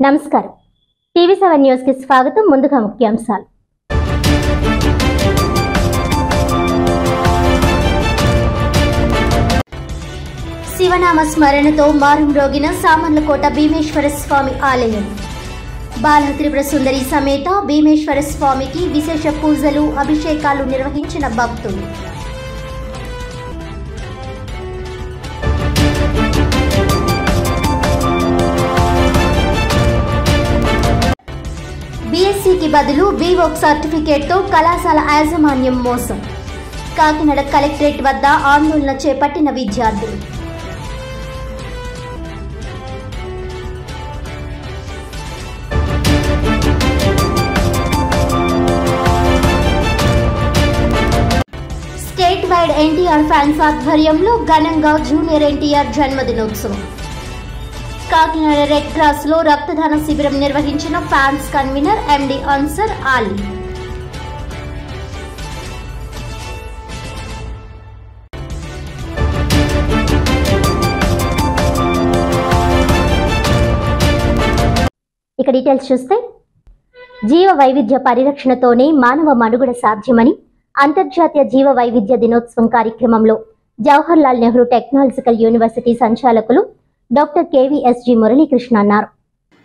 నమస్కారం టీవీ7 న్యూస్ కి స్వాగతం। ముందుగా ముఖ్యాంశాలు। శివనామ స్మరణతో మారుమ్రోగిన సామర్లకోట భీమేశ్వర స్వామి ఆలయం। బాల త్రిపుర సుందరి సమేత భీమేశ్వర స్వామికి విశేష పూజలు అభిషేకాలు నిర్వహించిన భక్తులు। బీఎస్సీకి బదులు బీవోక్ సర్టిఫికేట్తో కళాశాల యాజమాన్యం మోసం। కాకినాడ కలెక్టరేట్ వద్ద ఆందోళన చేపట్టిన విద్యార్థులు। స్టేట్ వైడ్ ఎన్టీఆర్ ఫ్యాన్స్ ఆధ్వర్యంలో ఘనంగా జూనియర్ ఎన్టీఆర్ జన్మదినోత్సవం। కాకినాడ రెడ్ క్రాస్ లో రక్తదాన శిబిరం నిర్వహించిన fans convener MD Ansar Ali. ఇక డీటెయిల్స్ చూస్తే జీవ వైవిధ్య పరిరక్షణతోనే మానవ మనుగడ సాధ్యమని అంతర్జాతీయ జీవ వైవిధ్య దినోత్సవం కార్యక్రమంలో జవహర్లాల్ నెహ్రూ టెక్నాలజికల్ యూనివర్సిటీ సంచాలకులు డాక్టర్ కేవీఎస్జీ మురళీకృష్ణ అన్నారు।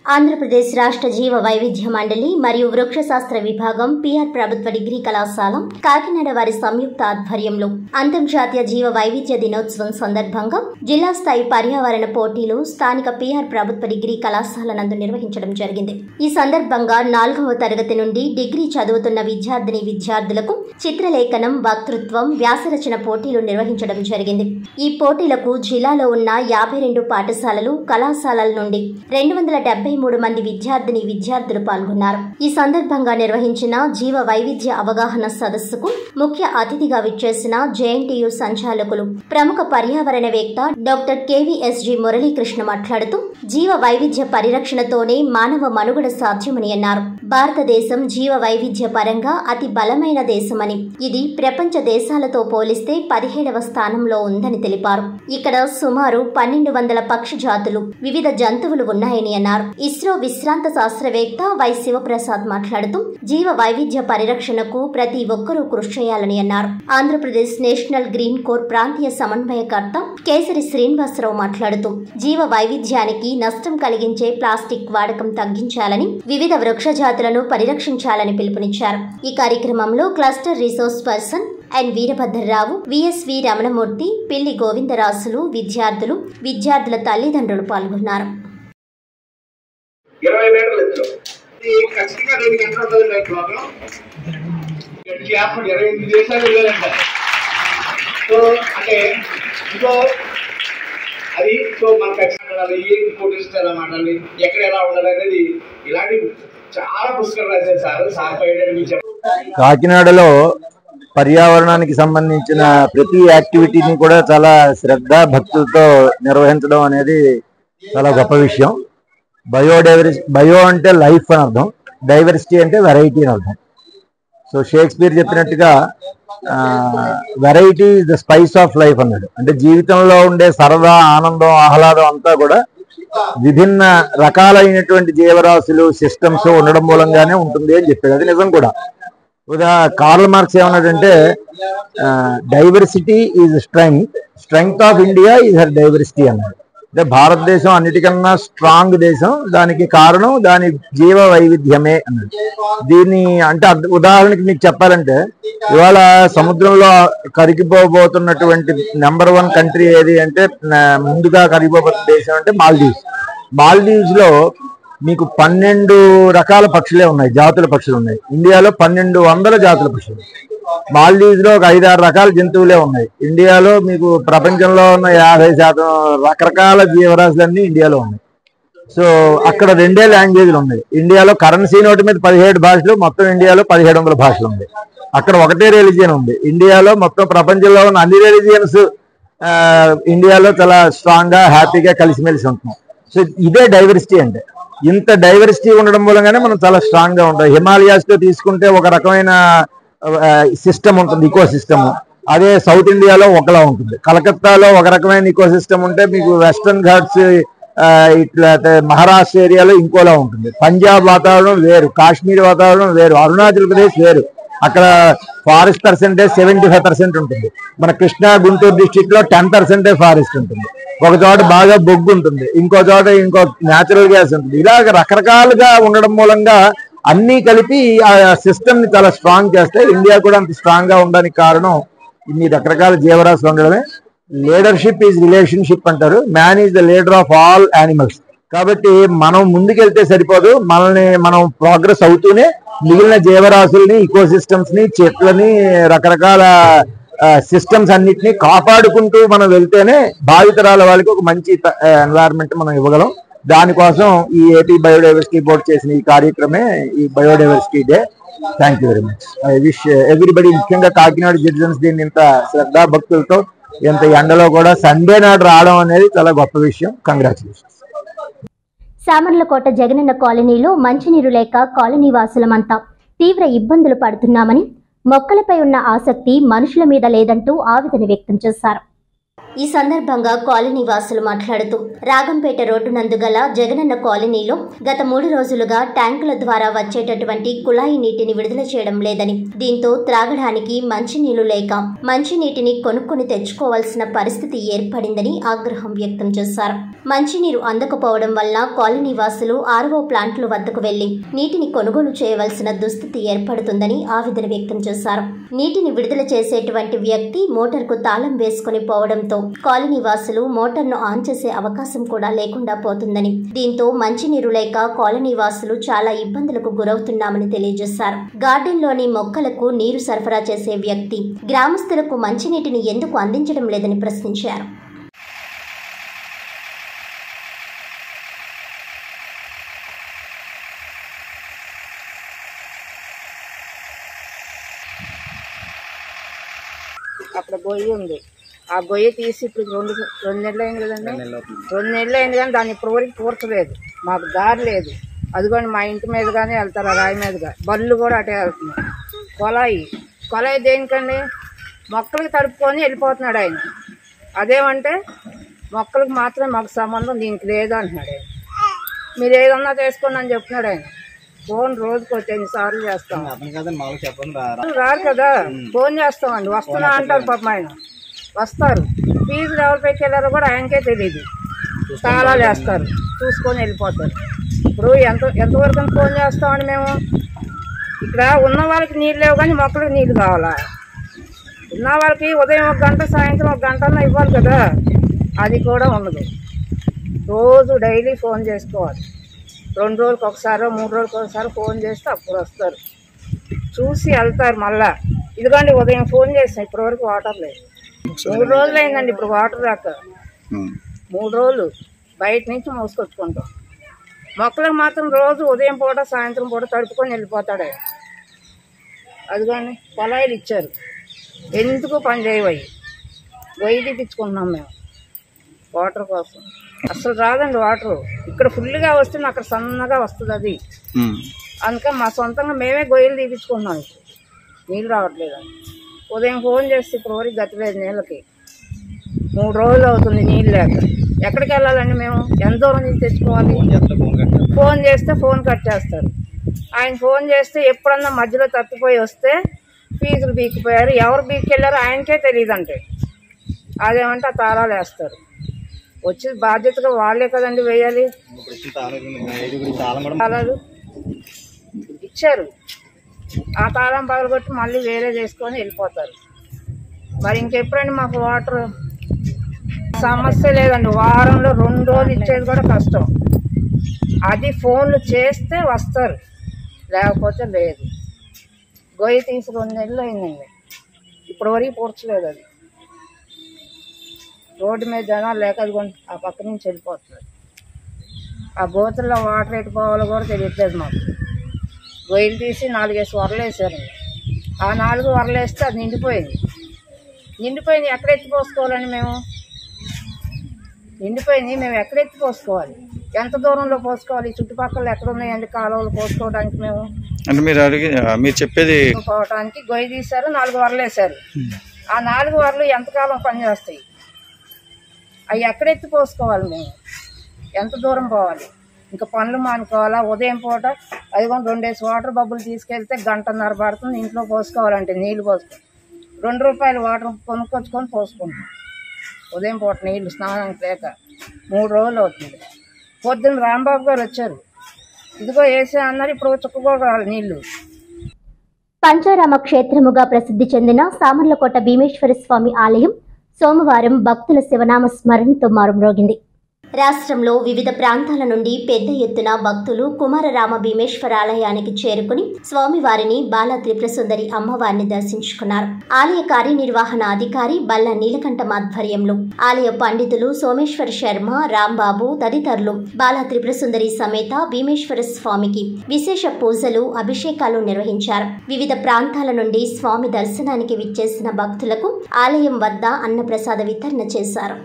ఆంధ్రప్రదేశ్ రాష్ట్ర జీవ వైవిధ్య మండలి మరియు వృక్షశాస్త్ర విభాగం పిఆర్ ప్రభుత్వ డిగ్రీ కళాశాల కాకినాడ వారి సంయుక్త ఆధ్వర్యంలో అంతర్జాతీయ జీవ వైవిధ్య దినోత్సవం సందర్భంగా జిల్లా స్థాయి పర్యావరణ పోటీలు స్థానిక పిఆర్ ప్రభుత్వ డిగ్రీ కళాశాల నందు నిర్వహించడం జరిగింది। ఈ సందర్భంగా 4వ తరగతి నుండి డిగ్రీ చదువుతున్న విద్యార్థులకు చిత్రలేఖనం, వక్తృత్వం, వ్యాసరచన పోటీలు నిర్వహించడం జరిగింది। ఈ పోటీలకు జిల్లాలో ఉన్న 52 పాఠశాలలు, కళాశాలల నుండి 273 మంది విద్యార్థులు పాల్గొన్నారు। ఈ సందర్భంగా నిర్వహించిన జీవ వైవిధ్య అవగాహన సదస్సుకు ముఖ్య అతిథిగా విచ్చేసిన జేఎన్టీయూ సంచాలకులు ప్రముఖ పర్యావరణవేత్త డాక్టర్ కేవీఎస్జీ మురళీకృష్ణ మాట్లాడుతూ జీవ వైవిధ్య పరిరక్షణతోనే మానవ మనుగడ సాధ్యమని అన్నారు। భారతదేశం జీవ వైవిధ్య పరంగా అతి బలమైన దేశమని, ఇది ప్రపంచ దేశాలతో పోలిస్తే 17వ స్థానంలో ఉందని తెలిపారు। ఇక్కడ సుమారు 1200 పక్షి జాతులు, వివిధ జంతువులు ఉన్నాయని అన్నారు। ఇస్రో విశ్రాంత శాస్త్రవేత్త వై శివప్రసాద్ మాట్లాడుతూ జీవ వైవిధ్య పరిరక్షణకు ప్రతి ఒక్కరూ కృషి చేయాలని అన్నారు। ఆంధ్రప్రదేశ్ నేషనల్ గ్రీన్ కోర్ ప్రాంతీయ సమన్వయకర్త కేసరి శ్రీనివాసరావు మాట్లాడుతూ జీవ వైవిధ్యానికి నష్టం కలిగించే ప్లాస్టిక్ వాడకం తగ్గించాలని, వివిధ వృక్ష జాతులను పరిరక్షించాలని పిలుపునిచ్చారు। ఈ కార్యక్రమంలో క్లస్టర్ రిసోర్స్ పర్సన్ ఎన్ వీరభద్రరావు, విఎస్వి రమణమూర్తి, పిల్లి గోవిందరాసులు, విద్యార్థుల తల్లిదండ్రులు పాల్గొన్నారు। 20 మీటర్ల ఎత్తులో ఇది ఖచ్చితంగా 2 గంటల ఉంటుంది ప్రోగ్రాం। 28 దేశాలు వెళ్ళారంట। సో అంటే ఇంకో అది మన ఖచ్చితంగా ఏం ఫోటోస్ ఎలా మాట్లాడాలి, ఎక్కడ ఎలా ఉండాలి అనేది ఇలాంటి చాలా పుస్తకాలు రాశారు సార్ పైన। కాకినాడలో పర్యావరణానికి సంబంధించిన ప్రతి యాక్టివిటీని కూడా చాలా శ్రద్ధ భక్తులతో నిర్వహించడం అనేది చాలా గొప్ప విషయం। బయో అంటే లైఫ్ అని అర్థం, డైవర్సిటీ అంటే వెరైటీ అని అర్థం। సో షేక్స్పియర్ చెప్పినట్టుగా variety is the spice of life అన్నాడు। అంటే జీవితంలో ఉండే సరదా, ఆనందం, ఆహ్లాదం అంతా కూడా విభిన్న రకాలైనటువంటి జీవరాశులు, సిస్టమ్స్ ఉండడం మూలంగానే ఉంటుంది అని చెప్పాడు। అది నిజం కూడా। కార్ల్ మార్క్స్ ఏమన్నాడంటే diversity is strength of India is her diversity అన్నాడు। అంటే భారతదేశం అన్నిటికన్నా స్ట్రాంగ్ దేశం, దానికి కారణం దాని జీవ వైవిధ్యమే అన్నాడు। దీన్ని అంటే ఉదాహరణకి మీకు చెప్పాలంటే ఇవాళ సముద్రంలో కరిగిపోబోతున్నటువంటి నెంబర్ 1 కంట్రీ ఏది అంటే ముందుగా కరిగిపోబోతున్న దేశం అంటే మాల్దీవ్స్ లో మీకు 12 రకాల పక్షులే ఉన్నాయి, జాతుల పక్షులు ఉన్నాయి। ఇండియాలో 1200 జాతుల పక్షులు, మాల్దీవ్స్ లో ఒక 5-6 రకాల జంతువులే ఉన్నాయి। ఇండియాలో మీకు ప్రపంచంలో ఉన్న 50% రకరకాల జీవరాశులన్నీ ఇండియాలో ఉన్నాయి। సో అక్కడ 2 లాంగ్వేజ్లు ఉన్నాయి। ఇండియాలో కరెన్సీ నోటు మీద 17 భాషలు, మొత్తం ఇండియాలో 1700 భాషలు ఉన్నాయి। అక్కడ ఒకటే రిలీజియన్ ఉంది। ఇండియాలో మొత్తం ప్రపంచంలో ఉన్న అన్ని రిలీజియన్స్ ఇండియాలో చాలా స్ట్రాంగ్ గా, హ్యాపీగా కలిసిమెలిసి ఉంటున్నాం। సో ఇదే డైవర్సిటీ అంటే। ఇంత డైవర్సిటీ ఉండడం మూలంగానే మనం చాలా స్ట్రాంగ్ గా ఉంటాం। హిమాలయాస్ లో తీసుకుంటే ఒక రకమైన సిస్టమ్ ఉంటుంది, ఈకో సిస్టమ్। అదే సౌత్ ఇండియాలో ఒకలా ఉంటుంది। కలకత్తాలో ఒక రకమైన ఈకో సిస్టమ్ ఉంటే మీకు వెస్టర్న్ ఘాట్స్ ఇట్లా మహారాష్ట్ర ఏరియాలో ఇంకోలా ఉంటుంది, పంజాబ్ వాతావరణం వేరు, కాశ్మీర్ వాతావరణం వేరు, అరుణాచల్ ప్రదేశ్ వేరు. అక్కడ ఫారెస్ట్ పర్సెంటేజ్ 75% ఉంటుంది. మన కృష్ణా గుంటూరు డిస్టిక్ లో 10% ఫారెస్ట్ ఉంటుంది. ఒక చోట బాగా బొగ్గు ఉంటుంది, ఇంకో చోట ఇంకో న్యాచురల్ గ్యాస్ ఉంటుంది. ఇలాగ రకరకాలుగా ఉండడం మూలంగా అన్ని కలిపి ఆ సిస్టమ్ ని చాలా స్ట్రాంగ్ చేస్తాయి. ఇండియా కూడా అంత స్ట్రాంగ్ గా ఉండడానికి కారణం ఇన్ని రకరకాల జీవరాశులు ఉండడమే. లీడర్షిప్ ఈజ్ రిలేషన్షిప్ అంటారు, man is the leader of all animals. కాబట్టి మనం ముందుకెళ్తే సరిపోదు, మనం ప్రోగ్రెస్ అవుతూనే మిగిలిన జీవరాశుల్ని, ఈకో సిస్టమ్స్ ని, చెట్లని, రకరకాల సిస్టమ్స్ అన్నిటినీ కాపాడుకుంటూ మనం వెళ్తేనే భావితరాల వాళ్ళకి ఒక మంచి ఎన్వైరన్మెంట్ మనం ఇవ్వగలం. దానికోసం ఈ ఏపీ బయోడైవర్సిటీ బోర్డు చేసిన ఈ కార్యక్రమే ఈ biodiversity day. Thank you very much. I wish everybody, ముఖ్యంగా కాకినాడ సిటిజన్స్ దీన్ని ఇంత శ్రద్ధా భక్తులతో ఇంత ఎండలో కూడా సండే నాడు రావడం అనేది చాలా గొప్ప విషయం. కంగ్రాచులేషన్స్. సామర్లకోట జగనన్న కాలనీలో మంచినీరు లేక కాలనీ వాసులమంతా తీవ్ర ఇబ్బందులు పడుతున్నామని, మొక్కలపై ఉన్న ఆసక్తి మనుషుల మీద లేదంటూ ఆవేదన వ్యక్తం చేశారు. ఈ సందర్భంగా కాలనీ వాసులు మాట్లాడుతూ రాగంపేట రోడ్డు నందు గల జగనన్న కాలనీలో గత 3 రోజులుగా ట్యాంకుల ద్వారా వచ్చేటటువంటి కుళాయి నీటిని విడుదల చేయడం లేదని, దీంతో త్రాగడానికి మంచినీళ్లు లేక మంచినీటిని కొనుక్కొని తెచ్చుకోవాల్సిన పరిస్థితి ఏర్పడిందని ఆగ్రహం వ్యక్తం చేశారు. మంచినీరు అందకపోవడం వల్ల కాలనీ వాసులు ఆర్ఓ ప్లాంట్ల వద్దకు వెళ్లి నీటిని కొనుగోలు చేయవలసిన దుస్థితి ఏర్పడుతుందని ఆవేదన వ్యక్తం చేశారు. నీటిని విడుదల చేసేటువంటి వ్యక్తి మోటార్కు తాళం వేసుకుని పోవడంతో కాలనీ వాసులు మోటార్ను ఆన్ చేసే అవకాశం కూడా లేకుండా పోతుందని, దీంతో మంచినీరు లేక కాలనీ వాసులు చాలా ఇబ్బందులకు గురవుతున్నామని తెలియజేశారు. గార్డెన్లోని మొక్కలకు నీరు సరఫరా చేసే వ్యక్తి గ్రామస్తులకు మంచినీటిని ఎందుకు అందించడం లేదని ప్రశ్నించారు. అక్కడ గొయ్యి ఉంది, ఆ గొయ్యి తీసి ఇప్పుడు రెండు నెలలు అయింది కదండి, 2 నెలలు అయింది కానీ దాన్ని ఇప్పటివరకు పూర్చలేదు. మాకు దారి లేదు. అదిగోండి మా ఇంటి మీదుగానే వెళ్తారు, ఆ రాయి మీదుగా బళ్ళు కూడా అటే వెళ్తున్నాయి. కొలాయి దేనికండి? మొక్కలకి తడుపుకొని వెళ్ళిపోతున్నాడు ఆయన. అదేమంటే మొక్కలకు మాత్రం మాకు సంబంధం దీనికి లేదు అంటున్నాడు ఆయన. మీరు ఏదన్నా చేసుకోండి అని చెప్తున్నాడు ఆయన. ఫోన్ రోజుకి వచ్చి ఎన్నిసార్లు చేస్తాం, రారు కదా, ఫోన్ చేస్తామండి, వస్తున్నా అంటారు. పాపం ఆయన వస్తారు, ఫీజులు ఎవరు పెట్టేళ్ళారో కూడా ఆయనకే తెలియదు. తాళాలు వేస్తారు, చూసుకొని వెళ్ళిపోతారు. ఇప్పుడు ఎంతవరకు ఫోన్ చేస్తామండి మేము? ఇక్కడ ఉన్న వాళ్ళకి నీళ్ళు లేవు కానీ మొక్కలకు నీళ్ళు కావాలా? ఉన్న వాళ్ళకి ఉదయం 1 గంట, సాయంత్రం 1 గంట ఇవ్వాలి కదా, అది కూడా ఉండదు. రోజు డైలీ ఫోన్ చేసుకోవాలి. 2 రోజులకు ఒకసారి, 3 రోజులకు ఒకసారి ఫోన్ చేస్తే అప్పుడు వస్తారు, చూసి వెళ్తారు. మళ్ళా ఇదిగోండి ఉదయం ఫోన్ చేస్తాం, ఇప్పటివరకు వాటర్ లేదు. 3 రోజులు అయిందండి ఇప్పుడు వాటర్ రాక. 3 రోజులు బయట నుంచి మోసుకొచ్చుకుంటాం. మొక్కలకు మాత్రం రోజు ఉదయం పూట, సాయంత్రం పూట తడుపుకొని వెళ్ళిపోతాడు. అదిగోండి పొలాయిలు ఇచ్చారు, ఎందుకు పని చేయవయ్యి, గొయ్యి తీపించుకుంటున్నాం మేము వాటర్ కోసం. అసలు రాదండి వాటర్. ఇక్కడ ఫుల్గా వస్తుంది, అక్కడ సన్నగా వస్తుంది అది. అందుకని మా సొంతంగా మేమే గొయ్యలు తీపించుకుంటున్నాం. నీళ్ళు రావట్లేదు. ఉదయం ఫోన్ చేస్తే ఇప్పుడు వరకు గతి లేదు నీళ్ళకి. 3 రోజులు అవుతుంది నీళ్ళు లేక. ఎక్కడికి వెళ్ళాలండి మేము? ఎంత దూరం నుంచి తెచ్చుకోవాలి? ఫోన్ చేస్తే ఫోన్ కట్ చేస్తారు. ఆయన ఫోన్ చేస్తే ఎప్పుడన్నా మధ్యలో తప్పిపోయి వస్తే ఫీజులు బీకిపోయారు, ఎవరు బీక్కెళ్ళారో ఆయనకే తెలియదంటే. అదేమంటే ఆ తాళాలు వేస్తారు. వచ్చి బాధ్యతగా వాళ్ళే కదండి వేయాలి. తాళాలు ఇచ్చారు, ఆ తాళం పగలగొట్టి మళ్ళీ వేరే చేసుకొని వెళ్ళిపోతారు. మరి ఇంకెప్పుడండి మాకు వాటర్? సమస్య లేదండి, వారంలో 2 రోజులు ఇచ్చేది కూడా కష్టం. అది ఫోన్లు చేస్తే వస్తారు, లేకపోతే లేదు. గొయ్యి తీసి 2 నెలలు అయిందండి, ఇప్పటి వరకు పూడ్చలేదు. అది రోడ్డు మీద జనాలు లేక అదిగోండి ఆ పక్క నుంచి వెళ్ళిపోతున్నారు. ఆ గోతుల్లో వాటర్ ఎట్టుకోవాలో కూడా తెలియట్లేదు మాకు. గొయ్యలు తీసి 4 వరలు వేసారండి. ఆ 4 వరలు వేస్తే అది నిండిపోయింది. ఎక్కడ ఎత్తిపోసుకోవాలండి మేము? నిండిపోయింది, మేము ఎక్కడ ఎత్తిపోసుకోవాలి? ఎంత దూరంలో పోసుకోవాలి? చుట్టుపక్కల ఎక్కడ ఉన్నాయండి కాలువలు పోసుకోవడానికి? మేము అంటే మీరు చెప్పేది పోవడానికి గొయ్యి తీశారు, 4 వరలు వేశారు. ఆ 4 వరలు ఎంతకాలం పనిచేస్తాయి? అవి ఎక్కడ ఎత్తిపోసుకోవాలి మేము? ఎంత దూరం పోవాలి? ఇంకా పనులు మానుకోవాలా? ఉదయం పూట అదిగో 2 వాటర్ బబ్బులు తీసుకెళ్తే గంటన్నర పడుతుంది ఇంట్లో పోసుకోవాలంటే, నీళ్లు పోసుకోవాలి. ₹2 వాటర్ కొనుక్కొచ్చుకొని పోసుకుంటాం ఉదయం పూట నీళ్లు స్నానానికి లేక 3 రోజులు అవుతుంది. పొద్దున్న రాంబాబు గారు వచ్చారు, ఇదిగో వేసే అన్నారు, ఇప్పుడు చుక్కుకోగలరు నీళ్లు. పంచారామ క్షేత్రముగా ప్రసిద్ధి చెందిన సామర్లకోట భీమేశ్వర స్వామి ఆలయం సోమవారం భక్తుల శివనామ స్మరణతో మారుమ్రోగింది. రాష్ట్రంలో వివిధ ప్రాంతాల నుండి పెద్ద ఎత్తున భక్తులు కుమారరామ భీమేశ్వర ఆలయానికి చేరుకుని స్వామివారిని బాలా త్రిపురసుందరి అమ్మవారిని దర్శించుకున్నారు. ఆలయ కార్యనిర్వహణ అధికారి బల్ల నీలకంఠం ఆధ్వర్యంలో ఆలయ పండితులు సోమేశ్వర శర్మ, రాంబాబు తదితరులు బాలా త్రిపురసుందరి సమేత భీమేశ్వర స్వామికి విశేష పూజలు, అభిషేకాలు నిర్వహించారు. వివిధ ప్రాంతాల నుండి స్వామి దర్శనానికి విచ్చేసిన భక్తులకు ఆలయం వద్ద అన్నప్రసాద వితరణ చేశారు.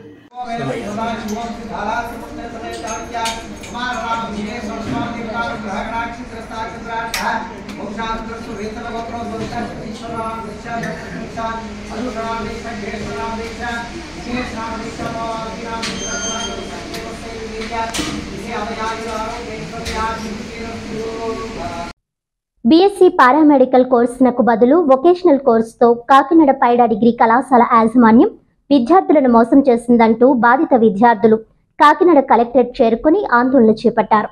బీఎస్సీ పారామెడికల్ కోర్సునకు బదులు వొకేషనల్ కోర్సుతో కాకినాడ పైడా డిగ్రీ కళాశాల యాజమాన్యం విద్యార్థులను మోసం చేసిందంటూ బాధిత విద్యార్థులు కాకినాడ కలెక్టరేట్ చేరుకుని ఆందోళన చేపట్టారు.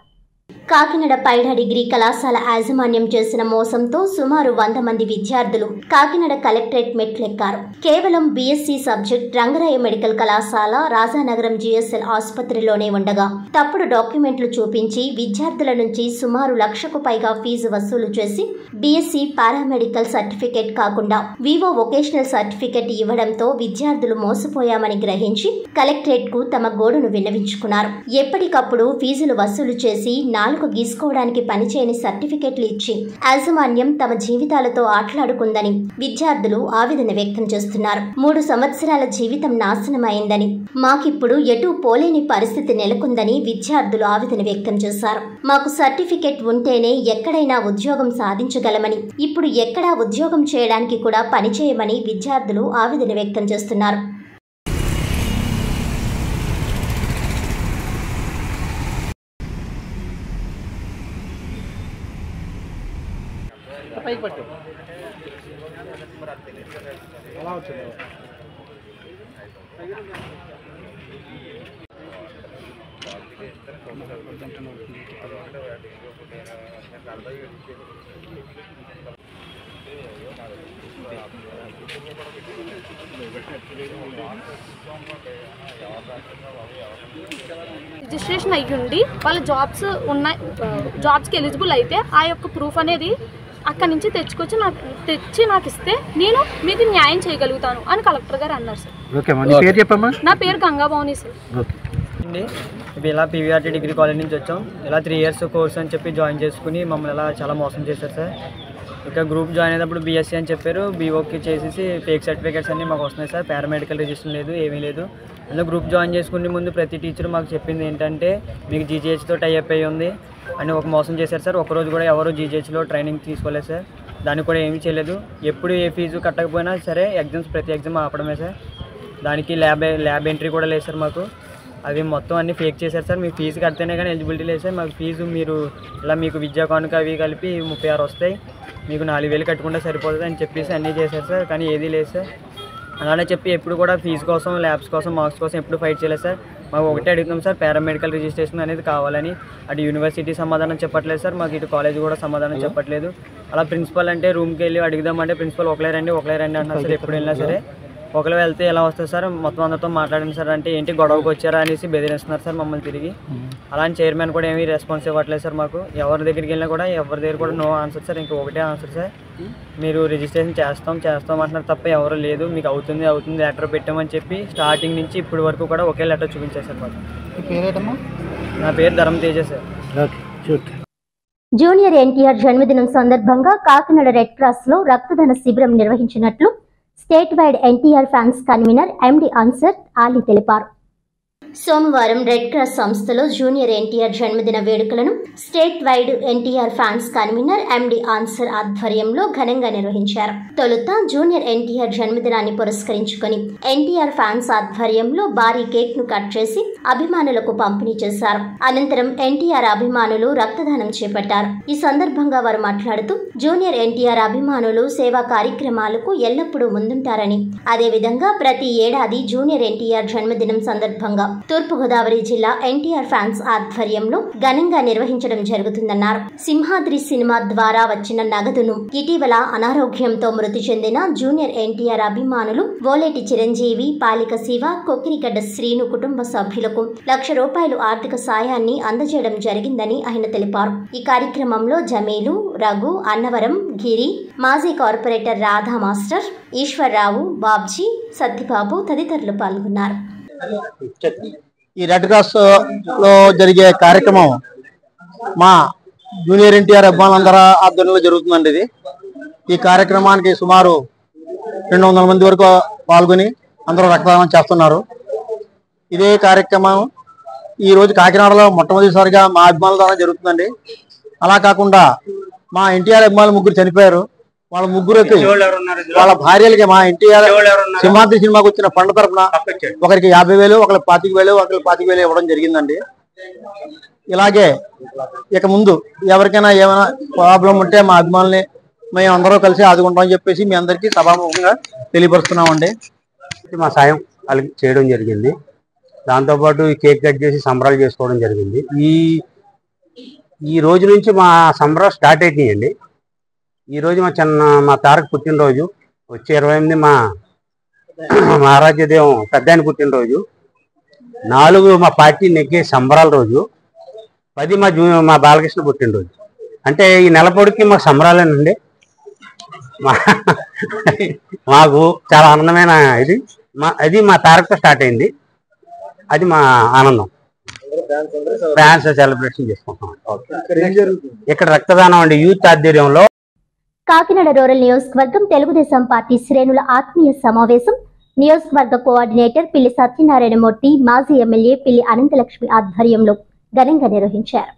కాకినాడ పైడా డిగ్రీ కళాశాల యాజమాన్యం చేసిన మోసంతో సుమారు 100 మంది విద్యార్థులు కాకినాడ కలెక్టరేట్ మెట్లెక్కారు. కేవలం బీఎస్సీ సబ్జెక్ట్ రంగరాయ మెడికల్ కళాశాల రాజానగరం జిఎస్ఎల్ ఆసుపత్రిలోనే ఉండగా తప్పుడు డాక్యుమెంట్లు చూపించి విద్యార్థుల నుంచి సుమారు 1,00,000కు పైగా ఫీజు వసూలు చేసి బీఎస్సీ పారామెడికల్ సర్టిఫికేట్ కాకుండా వివో వొకేషనల్ సర్టిఫికేట్ ఇవ్వడంతో విద్యార్థులు మోసపోయామని గ్రహించి కలెక్టరేట్ కు తమ గోడును విన్నవించుకున్నారు. ఎప్పటికప్పుడు ఫీజులు వసూలు చేసి నాలుగు గీసుకోవడానికి పనిచేయని సర్టిఫికెట్లు ఇచ్చి యాజమాన్యం తమ జీవితాలతో ఆటలాడుకుందని విద్యార్థులు ఆవేదన వ్యక్తం చేస్తున్నారు. 3 సంవత్సరాల జీవితం నాశనమైందని, మాకిప్పుడు ఎటూ పోలేని పరిస్థితి నెలకొందని విద్యార్థులు ఆవేదన వ్యక్తం చేశారు. మాకు సర్టిఫికెట్ ఉంటేనే ఎక్కడైనా ఉద్యోగం సాధించగలమని, ఇప్పుడు ఎక్కడా ఉద్యోగం చేయడానికి కూడా పనిచేయమని విద్యార్థులు ఆవేదన వ్యక్తం చేస్తున్నారు. రిజిస్ట్రేషన్ అయ్యుండి వాళ్ళ జాబ్స్కి ఎలిజిబుల్ అయితే ఆ యొక్క ప్రూఫ్ అనేది అక్కడి నుంచి తెచ్చి నాకు ఇస్తే నేను మీకు న్యాయం చేయగలుగుతాను అని కలెక్టర్ గారు అన్నారు సార్. నా పేరు గంగా భవాని సార్. ఇలా పీవీఆర్టీ డిగ్రీ కాలేజ్ నుంచి వచ్చాం. ఇలా 3 ఇయర్స్ కోర్స్ అని చెప్పి జాయిన్ చేసుకుని మమ్మల్ని ఇలా చాలా మోసం చేశారు సార్. ఇక గ్రూప్ జాయిన్ అయినప్పుడు బీఎస్సీ అని చెప్పారు, బీఓకి చేసేసి ఫేక్ సర్టిఫికేట్స్ అన్నీ మాకు వస్తున్నాయి సార్. పారామెడికల్ రిజిస్టర్ లేదు, ఏమీ లేదు. అందులో గ్రూప్ జాయిన్ చేసుకునే ముందు ప్రతి టీచర్ మాకు చెప్పింది ఏంటంటే మీకు జీజీహెచ్తో టైఅప్ అయ్యి ఉంది అని ఒక మోసం చేశారు సార్. ఒకరోజు కూడా ఎవరు జీజీహెచ్లో ట్రైనింగ్ తీసుకోలేదు సార్. దానికి కూడా ఏమీ చేయలేదు. ఎప్పుడు ఏ ఫీజు కట్టకపోయినా సరే ప్రతి ఎగ్జామ్ ఆపడమే సార్. దానికి ల్యాబ్ ఎంట్రీ కూడా లేదు సార్ మాకు. అవి మొత్తం అన్నీ ఫేక్ చేశారు సార్. మీకు ఫీజు కడితేనే కానీ ఎలిజిబిలిటీ లేదు సార్. మాకు ఫీజు మీరు ఇలా మీకు విద్యా కానుక అవి కలిపి 36 వస్తాయి, మీకు 4,000 కట్టుకుంటే సరిపోతుంది అని చెప్పేసి అన్నీ చేశారు సార్. కానీ ఏదీ లేదు సార్. అలానే చెప్పి ఎప్పుడు కూడా ఫీజు కోసం, ల్యాబ్స్ కోసం, మార్క్స్ కోసం ఎప్పుడు ఫైట్ చేయలేదు సార్. మాకు ఒకటే అడుగుతాం సార్, పారామెడికల్ రిజిస్ట్రేషన్ అనేది కావాలని. అటు యూనివర్సిటీ సమాధానం చెప్పట్లేదు సార్, మాకు ఇటు కాలేజ్ కూడా సమాధానం చెప్పట్లేదు. అలా ప్రిన్సిపల్ అంటే రూమ్కి వెళ్ళి అడుగుదామంటే ప్రిన్సిపల్ ఒకలే రండి అంటున్నారు సార్. ఎప్పుడు వెళ్ళినా సరే ఒకరు వెళ్తే ఎలా వస్తుంది సార్, మొత్తం అందరితో మాట్లాడండి సార్ అంటే ఏంటి గొడవకు వచ్చారా అనేసి బెదిరిస్తున్నారు సార్ మమ్మల్ని తిరిగి. అలాంటి చైర్మన్ కూడా ఏమీ రెస్పాన్స్ ఇవ్వట్లేదు సార్ మాకు. ఎవరి దగ్గరికి వెళ్ళినా కూడా ఎవరి దగ్గర కూడా నో ఆన్సర్ సార్. ఇంకా ఒకటే ఆన్సర్ సార్, మీరు రిజిస్ట్రేషన్ చేస్తాం అంటున్నారు తప్ప ఎవరు లేదు, మీకు అవుతుంది లెటర్ పెట్టామని చెప్పి స్టార్టింగ్ నుంచి ఇప్పటి వరకు కూడా ఒకే లెటర్ చూపించారు సార్ మాకు. నా పేరు ధర్మ తేజ సార్. జూనియర్ ఎన్టీఆర్ జన్మదినం సందర్భంగా కాకినాడ రెడ్ క్రాస్ లో రక్తదాన శిబిరం నిర్వహించినట్లు state wide NTR fans convener MD Ansar Ali తెలిపారు. సోమవారం రెడ్ క్రాస్ సంస్థలో జూనియర్ ఎన్టీఆర్ జన్మదిన వేడుకలను state wide NTR fans convener MD Ansar ఆధ్వర్యంలో ఘనంగా నిర్వహించారు. తొలుత జూనియర్ ఎన్టీఆర్ జన్మదినాన్ని పురస్కరించుకుని ఎన్టీఆర్ ఫ్యాన్స్ ఆధ్వర్యంలో భారీ కేక్ ను కట్ చేసి అభిమానులకు పంపిణీ చేశారు. అనంతరం ఎన్టీఆర్ అభిమానులు రక్తదానం చేపట్టారు. ఈ సందర్భంగా వారు మాట్లాడుతూ జూనియర్ ఎన్టీఆర్ అభిమానులు సేవా కార్యక్రమాలకు ఎల్లప్పుడూ ముందుంటారని, అదేవిధంగా ప్రతి ఏడాది జూనియర్ ఎన్టీఆర్ జన్మదినం సందర్భంగా తూర్పుగోదావరి జిల్లా ఎన్టీఆర్ ఫ్యాన్స్ ఆధ్వర్యంలో ఘనంగా నిర్వహించడం జరుగుతుందన్నారు. సింహాద్రి సినిమా ద్వారా వచ్చిన నగదును ఇటీవల అనారోగ్యంతో మృతి చెందిన జూనియర్ ఎన్టీఆర్ అభిమానులు ఓలేటి చిరంజీవి, పాలిక శివ, కొక్కిరిగడ్డ శ్రీను కుటుంబ సభ్యులకు ₹1,00,000 ఆర్థిక సాయాన్ని అందజేయడం జరిగిందని ఆయన తెలిపారు. ఈ కార్యక్రమంలో జమీలు, రఘు, అన్నవరం, గిరి, మాజీ కార్పొరేటర్ రాధా మాస్టర్, ఈశ్వర్రావు, బాబ్జీ, సత్యబాబు తదితరులు పాల్గొన్నారు. ఈ రెడ్ క్రాస్ లో జరిగే కార్యక్రమం మా జూనియర్ ఎన్టీఆర్ అభిమానులందరూ ఆధ్వర్యంలో జరుగుతుందండి. ఇది ఈ కార్యక్రమానికి సుమారు 200 మంది వరకు పాల్గొని అందరూ రక్తదానం చేస్తున్నారు. ఇదే కార్యక్రమం ఈ రోజు కాకినాడలో మొట్టమొదటిసారిగా మా అభిమానుల ద్వారా జరుగుతుందండి. అలా కాకుండా మా ఎన్టీఆర్ అభిమానులు 3 చనిపోయారు. వాళ్ళ 3కి వాళ్ళ భార్యలకి మా ఎన్టీఆర్ సింహాద్రి సినిమాకి వచ్చిన ఫండ్ తరఫున ఒకరికి 50,000, ఒకరికి 25,000, ఒకరికి 25,000 ఇవ్వడం జరిగిందండి. ఇలాగే ఇక ముందు ఎవరికైనా ఏమైనా ప్రాబ్లం ఉంటే మా అభిమానుల్ని మేము అందరూ కలిసి ఆదుకుంటామని చెప్పేసి మీ అందరికీ సభాముఖంగా తెలియపరుస్తున్నామండి. మా సాయం వాళ్ళకి చేయడం జరిగింది. దాంతోపాటు ఈ కేక్ కట్ చేసి సంబరాలు చేసుకోవడం జరిగింది. ఈ రోజు నుంచి మా సంబరాలు స్టార్ట్ అయినాయండి. ఈ రోజు మా తారక్ పుట్టినరోజు, వచ్చే 28 మా మహారాజ్యదేవం పెద్ద ఆయన పుట్టినరోజు, 4 మా పార్టీ నెగ్గే సంబరాల రోజు, 10 మా బాలకృష్ణ పుట్టినరోజు. అంటే ఈ నెల పొడికి మా సంబరాలేనండి. మాకు చాలా ఆనందమైన అది మా తారక్తో స్టార్ట్ అయింది. అది మా ఆనందం. ఫ్యాన్స్ సెలబ్రేషన్ చేసుకుంటాం. ఇక్కడ రక్తదానం అండి యూత్ ఆధ్వర్యంలో. కాకినాడ రూరల్ నియోజకవర్గం తెలుగుదేశం పార్టీ శ్రేణుల ఆత్మీయ సమావేశం నియోజకవర్గ కోఆర్డినేటర్ పిల్లి సత్యనారాయణమూర్తి, మాజీ ఎమ్మెల్యే పిల్లి అనంతలక్ష్మి ఆధ్వర్యంలో ఘనంగా నిర్వహించారు.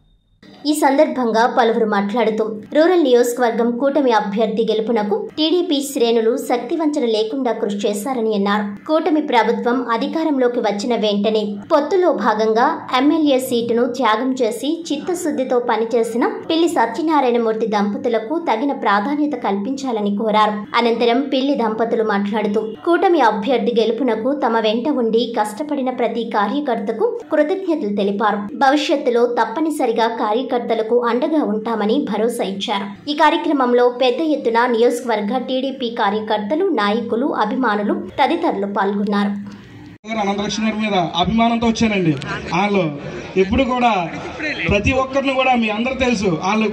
ఈ సందర్భంగా పలువురు మాట్లాడుతూ రూరల్ నియోజకవర్గం కూటమి అభ్యర్థి గెలుపునకు టీడీపీ శ్రేణులు శక్తివంచన లేకుండా కృషి చేశారని అన్నారు. కూటమి ప్రభుత్వం అధికారంలోకి వచ్చిన వెంటనే పొత్తులో భాగంగా ఎమ్మెల్యే సీటును త్యాగం చేసి చిత్తశుద్ధితో పనిచేసిన పిల్లి సత్యనారాయణమూర్తి దంపతులకు తగిన ప్రాధాన్యత కల్పించాలని కోరారు. అనంతరం పిల్లి దంపతులు మాట్లాడుతూ కూటమి అభ్యర్థి గెలుపునకు తమ వెంట ఉండి కష్టపడిన ప్రతి కార్యకర్తకు కృతజ్ఞతలు తెలిపారు. భవిష్యత్తులో తప్పనిసరిగా కార్యకర్తలకు అండగా ఉంటామని భరోసా ఇచ్చారు. ఈ కార్యక్రమంలో పెద్ద ఎత్తున నియోజకవర్గ టీడీపీ కార్యకర్తలు, నాయకులు, అభిమానులు తదితరులు పాల్గొన్నారు. అనంతలక్ష్మి గారి మీద అభిమానంతో వచ్చానండి. వాళ్ళు ఎప్పుడు కూడా ప్రతి ఒక్కరిని కూడా మీ అందరూ తెలుసు, వాళ్ళు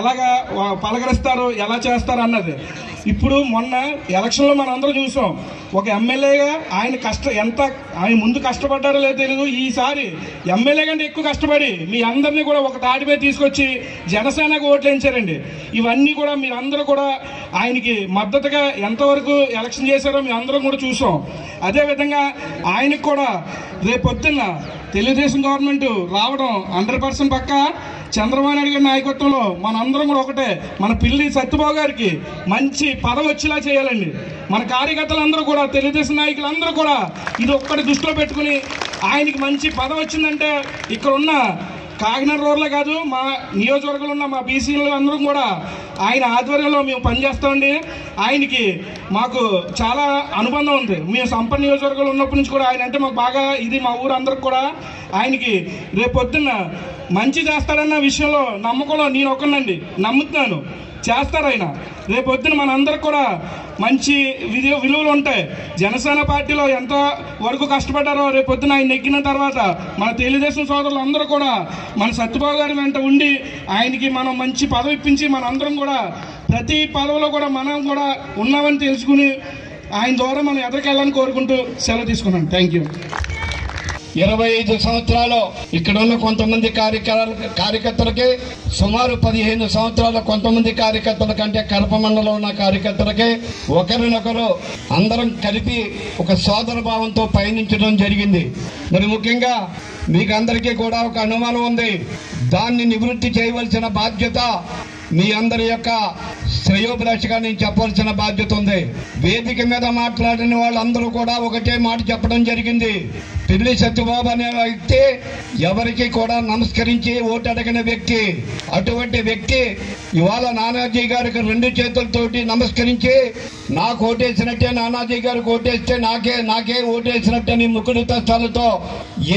ఎలాగా పలకరిస్తారు, ఎలా చేస్తారు అన్నది. ఇప్పుడు మొన్న ఎలక్షన్లో మనం అందరూ చూసాం. ఒక ఎమ్మెల్యేగా ఆయన ముందు కష్టపడ్డారో లేదో తెలియదు. ఈసారి ఎమ్మెల్యే కంటే ఎక్కువ కష్టపడి మీ అందరినీ కూడా ఒక తాటిపై తీసుకొచ్చి జనసేనకు ఓట్లు వేయించారండి. ఇవన్నీ కూడా మీరందరూ కూడా ఆయనకి మద్దతుగా ఎంతవరకు ఎలక్షన్ చేశారో మీ అందరం కూడా చూసాం. అదేవిధంగా ఆయనకు కూడా రేపొద్దున్న తెలుగుదేశం గవర్నమెంట్ రావడం 100% పక్కా. చంద్రబాబు నాయుడు గారి నాయకత్వంలో మనందరం కూడా ఒకటే, మన పిల్లి సత్యబాబు గారికి మంచి పదవి వచ్చేలా చేయాలండి. మన కార్యకర్తలందరూ కూడా, తెలుగుదేశం నాయకులందరూ కూడా ఇది ఒక్కటి దృష్టిలో పెట్టుకుని ఆయనకి మంచి పదవి వచ్చిందంటే ఇక్కడ ఉన్న కాకినాడ రోడ్లే కాదు, మా నియోజకవర్గంలో ఉన్న మా బీసీలు అందరం కూడా ఆయన ఆధ్వర్యంలో మేము పనిచేస్తామండి. ఆయనకి మాకు చాలా అనుబంధం ఉంది. మేము సంపన్న నియోజకవర్గంలో ఉన్నప్పటి నుంచి కూడా ఆయన అంటే మాకు బాగా ఇది. మా ఊరు అందరికి కూడా ఆయనకి రేపొద్దున్న మంచి చేస్తాడన్న విషయంలో నమ్మకంలో నేను ఒకనండి, నమ్ముతున్నాను. చేస్తారు ఆయన. రేపొద్దున మనందరికి కూడా మంచి విలువలు ఉంటాయి. జనసేన పార్టీలో ఎంత వరకు కష్టపడ్డారో రేపొద్దున ఆయన నెగ్గిన తర్వాత మన తెలుగుదేశం సోదరులు అందరూ కూడా మన సత్యబాబు గారి వెంట ఉండి ఆయనకి మనం మంచి పదవి ఇప్పించి మనందరం కూడా ప్రతి పదవిలో కూడా మనం కూడా ఉన్నామని తెలుసుకుని ఆయన ద్వారా మనం ఎదరికెళ్ళాలని కోరుకుంటూ సెలవు తీసుకున్నాను. Thank you. 25 సంవత్సరాలు ఇక్కడ ఉన్న కొంతమంది కార్యకర్తలకి, సుమారు 15 సంవత్సరాల కొంతమంది కార్యకర్తల కంటే కడప మండలంలో ఉన్న కార్యకర్తలకి ఒకరినొకరు అందరం కలిపి ఒక సోదర భావంతో పయనించడం జరిగింది. మరి ముఖ్యంగా మీకు అందరికీ కూడా ఒక అనుమానం ఉంది. దాన్ని నివృత్తి చేయవలసిన బాధ్యత మీ అందరి యొక్క శ్రేయోభిలాషిగా నేను చెప్పవలసిన బాధ్యత ఉంది. వేదిక మీద మాట్లాడిన వాళ్ళందరూ కూడా ఒకటే మాట చెప్పడం జరిగింది. పిల్లి సత్యబాబు అనే వ్యక్తి ఎవరికి కూడా నమస్కరించి ఓటు అడిగిన వ్యక్తి. అటువంటి వ్యక్తి ఇవాళ నానాజీ గారికి 2 చేతులతోటి నమస్కరించి నాకు ఓటేసినట్టే నానాజీ గారికి ఓటేస్తే నాకే ఓటేసినట్టని ముక్కుడు తస్తాలతో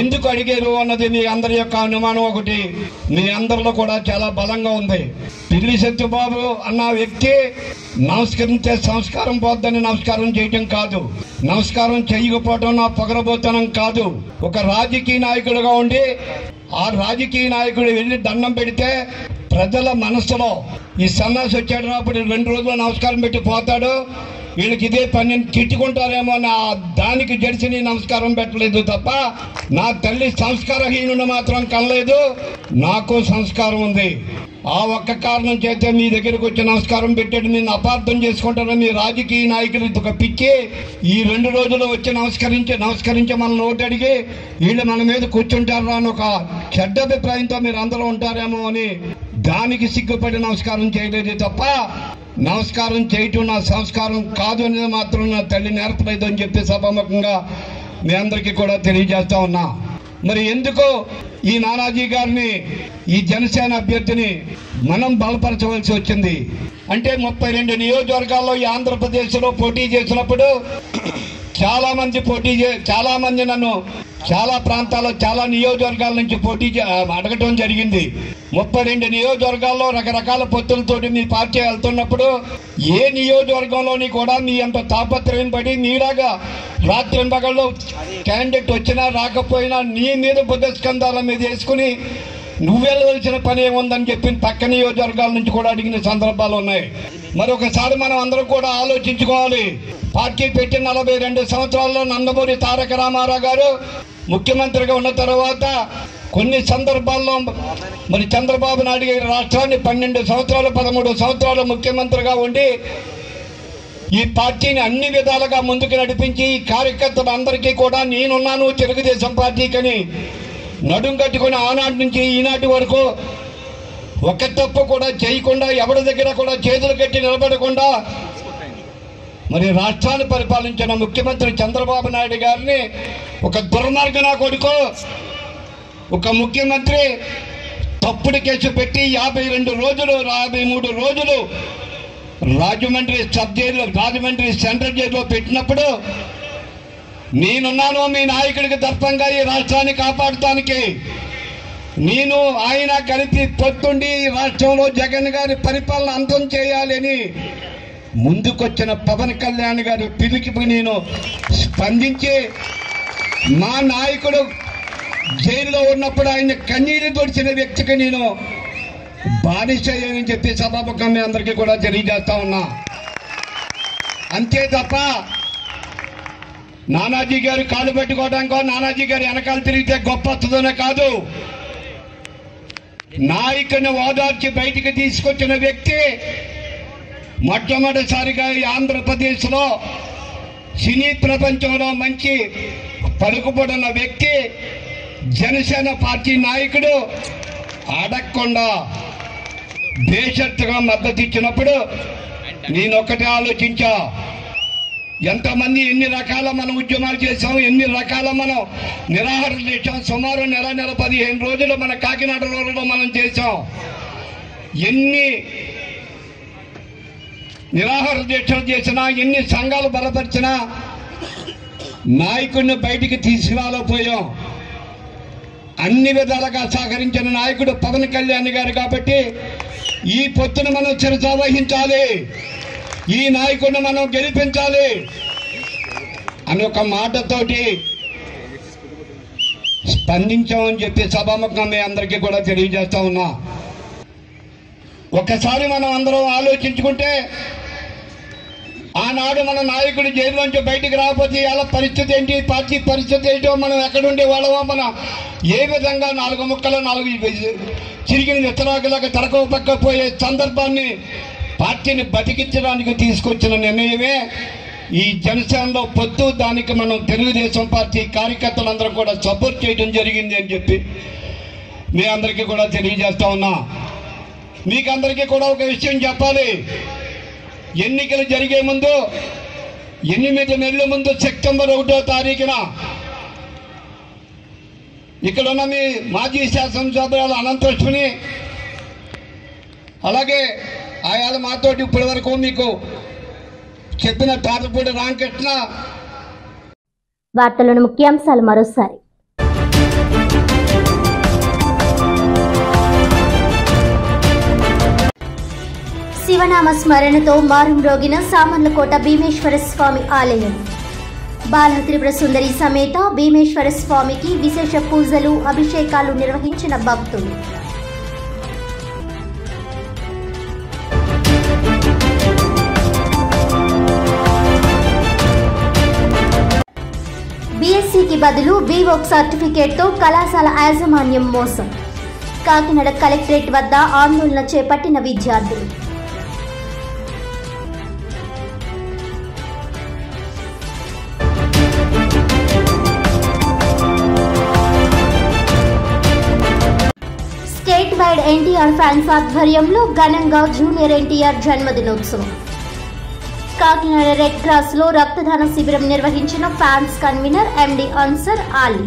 ఎందుకు అడిగారు అన్నది మీ అందరి యొక్క అనుమానం ఒకటి మీ అందరిలో కూడా చాలా బలంగా ఉంది. పిల్లి సత్యబాబు అన్న వ్యక్తి నమస్కరించే సంస్కారం పోద్దని నమస్కారం చేయటం కాదు, నమస్కారం చేయకపోవటం నా పొగరబోతనం కాదు. ఒక రాజకీయ నాయకుడిగా ఉండి ఆ రాజకీయ నాయకుడు వెళ్ళి దండం పెడితే ప్రజల మనసులో ఈ సన్నాసి వచ్చాడు అప్పుడు 2 రోజులు నమస్కారం పెట్టి పోతాడు, వీళ్ళకి ఇదే పని తిట్టుకుంటారేమో నా దానికి జడిసి నమస్కారం పెట్టలేదు తప్ప నా తల్లి సంస్కారహీనుడు మాత్రం కనలేదు. నాకు సంస్కారం ఉంది. ఆ ఒక్క కారణం చేస్తే మీ దగ్గరకు వచ్చి నమస్కారం పెట్టాడు. నేను అపార్థం చేసుకుంటాను. మీ రాజకీయ నాయకులు ఒక పిచ్చి ఈ 2 రోజులు వచ్చి నమస్కరించి మనల్ని ఓటు అడిగి వీళ్ళు మన మీద కూర్చుంటారు అని ఒక చెడ్డ అభిప్రాయంతో మీరు అందరూ ఉంటారేమో అని దానికి సిగ్గుపడి నమస్కారం చేయలేదు తప్ప నమస్కారం చేయటం నా సంస్కారం కాదు అనేది మాత్రం నా తల్లి నేర్పలేదు అని చెప్పి సభాముఖంగా మీ అందరికీ కూడా తెలియజేస్తా ఉన్నా. మరి ఎందుకు ఈ నానాజీ గారిని ఈ జనసేన అభ్యర్థిని మనం బలపరచవలసి వచ్చింది అంటే 32 నియోజకవర్గాల్లో ఈ ఆంధ్రప్రదేశ్లో పోటీ చేసినప్పుడు చాలా మంది నన్ను చాలా ప్రాంతాల్లో చాలా నియోజకవర్గాల నుంచి పోటీ అడగటం జరిగింది. 32 నియోజకవర్గాల్లో రకరకాల పొత్తులతోటి మీ పార్టీ వెళ్తున్నప్పుడు ఏ నియోజకవర్గంలోని కూడా మీ అంత తాపత్రయం పడి మీలాగా రాత్రింబగల్లో క్యాండిడేట్ వచ్చినా రాకపోయినా నీ మీద బుద్ధస్కంధాల మీద వేసుకుని నువ్వెళ్ళవలసిన పని ఏముందని చెప్పి పక్క నియోజకవర్గాల నుంచి కూడా అడిగిన సందర్భాలు ఉన్నాయి. మరొకసారి మనం అందరం కూడా ఆలోచించుకోవాలి. పార్టీ పెట్టి 42 సంవత్సరాల్లో నందమూరి తారక రామారావు గారు ముఖ్యమంత్రిగా ఉన్న తర్వాత కొన్ని సందర్భాల్లో మరి చంద్రబాబు నాయుడు గారి రాష్ట్రాన్ని 12 సంవత్సరాలు 13 సంవత్సరాలు ముఖ్యమంత్రిగా ఉండి ఈ పార్టీని అన్ని విధాలుగా ముందుకు నడిపించి ఈ కార్యకర్తలందరికీ కూడా నేనున్నాను తెలుగుదేశం పార్టీకని నడుం కట్టుకుని ఆనాటి నుంచి ఈనాటి వరకు ఒక తప్పు కూడా చేయకుండా ఎవరి దగ్గర కూడా చేతులు కట్టి నిలబడకుండా మరి రాష్ట్రాన్ని పరిపాలించిన ముఖ్యమంత్రి చంద్రబాబు నాయుడు గారిని ఒక దుర్మార్గన కొడుకు ఒక ముఖ్యమంత్రి తప్పుడు కేసు పెట్టి 53 రోజులు రాజమండ్రి సెంట్రల్ జైల్లో పెట్టినప్పుడు నేనున్నాను మీ నాయకుడికి దర్పంగా ఈ రాష్ట్రాన్ని కాపాడటానికి నేను ఆయన కలిపి పొత్తుండి రాష్ట్రంలో జగన్ గారి పరిపాలన అంతం చేయాలని ముందుకొచ్చిన పవన్ కళ్యాణ్ గారి పిలుపుకి నేను స్పందించి మా నాయకుడు జైల్లో ఉన్నప్పుడు ఆయన కన్నీరు తొడిచిన వ్యక్తికి నేను బానిసయ్యని చెప్పి సభాముఖంగా అందరికీ కూడా తెలియజేస్తా ఉన్నా. అంతే తప్ప నానాజీ గారు కాలు పెట్టుకోవడానికో నానాజీ గారి వెనకాల తిరిగితే గొప్ప వస్తుందనే కాదు. నాయకుని ఓదార్చి బయటికి తీసుకొచ్చిన వ్యక్తి మొట్టమొదటిసారిగా ఈ ఆంధ్రప్రదేశ్లో సినీ ప్రపంచంలో మంచి పలుకుబడిన వ్యక్తి జనసేన పార్టీ నాయకుడు అడగకుండా బేషరతుగా మద్దతు ఇచ్చినప్పుడు నేను ఒక్కటే ఆలోచించా, ఎంతమంది ఎన్ని రకాల మనం ఉద్యమాలు చేసాం, ఎన్ని రకాల మనం నిరాహారం చేసాం. సుమారు నెల 15 రోజులు మన కాకినాడ రోడ్లో మనం చేసాం. ఎన్ని నిరాహార దీక్షలు చేసినా, ఎన్ని సంఘాలు బలపరిచినా నాయకుడిని బయటికి తీసుకురాలేకపోయాం. అన్ని విధాలుగా సహకరించిన నాయకుడు పవన్ కళ్యాణ్ గారు కాబట్టి ఈ పొత్తును మనం చిరస వహించాలి, ఈ నాయకుడిని మనం గెలిపించాలి అని ఒక మాటతోటి స్పందించామని చెప్పి సభాముఖంగా మీ అందరికీ కూడా తెలియజేస్తా ఉన్నా. ఒకసారి మనం అందరం ఆలోచించుకుంటే ఆనాడు మన నాయకుడు జైల్లోంచి బయటికి రాకపోతే వాళ్ళ పరిస్థితి ఏంటి, పార్టీ పరిస్థితి ఏంటో, మనం ఎక్కడుండే వాళ్ళమో, మనం ఏ విధంగా 4 ముక్కలు 4 చిరిగిన నిత్తరాకులాగా తరకో పక్క పోయే సందర్భాన్ని పార్టీని బతికించడానికి తీసుకొచ్చిన నిర్ణయమే ఈ జనసేనలో పొత్తు. దానికి మనం తెలుగుదేశం పార్టీ కార్యకర్తలందరూ కూడా సపోర్ట్ చేయడం జరిగింది అని చెప్పి మీ అందరికీ కూడా తెలియజేస్తా ఉన్నా. మీకు అందరికీ కూడా ఒక విషయం చెప్పాలి. ఎన్నికలు జరిగే ముందు 8 నెలల ముందు సెప్టెంబర్ 1వ తారీఖున ఇక్కడ ఉన్న మీ మాజీ శాసనసభ్యురాలు అనంతలక్ష్మిని, అలాగే ఆయాల మాతోటి ఇప్పటి వరకు మీకు చెప్పిన తాతపూడి రామకృష్ణ. వార్తలోని ముఖ్యాంశాలు మరోసారి. శివనామ స్మరణతో మారుమ్రోగిన సామర్లకోట భీమేశ్వర స్వామి ఆలయం. బాల త్రిపుర సుందరి సమేత భీమేశ్వర స్వామికి విశేష పూజలు, అభిషేకాలు నిర్వహించిన భక్తులు. బీఎస్సీకి బదులు బీవోక్ సర్టిఫికేట్తో కళాశాల యాజమాన్యం మోసం. కాకినాడ కలెక్టరేట్ వద్ద ఆందోళన చేపట్టిన విద్యార్థులు. స్టేట్ వైడ్ ఎన్టీఆర్ ఫ్యాన్స్ ఆధ్వర్యంలో ఘనంగా జూనియర్ ఎన్టీఆర్ జన్మదినోత్సవం. కాకినాడ రెడ్ క్రాస్ లో రక్తదాన శిబిరం నిర్వహించిన fans convener MD Ansar Ali.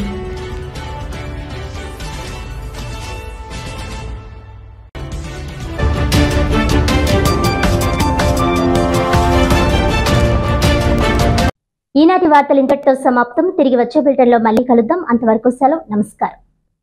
ఈనాటి వార్తలు ఇంతటితో సమాప్తం. తిరిగి వచ్చే బులెటిన్లో మళ్ళీ కలుద్దాం. అంతవరకు సెలవు. నమస్కారం.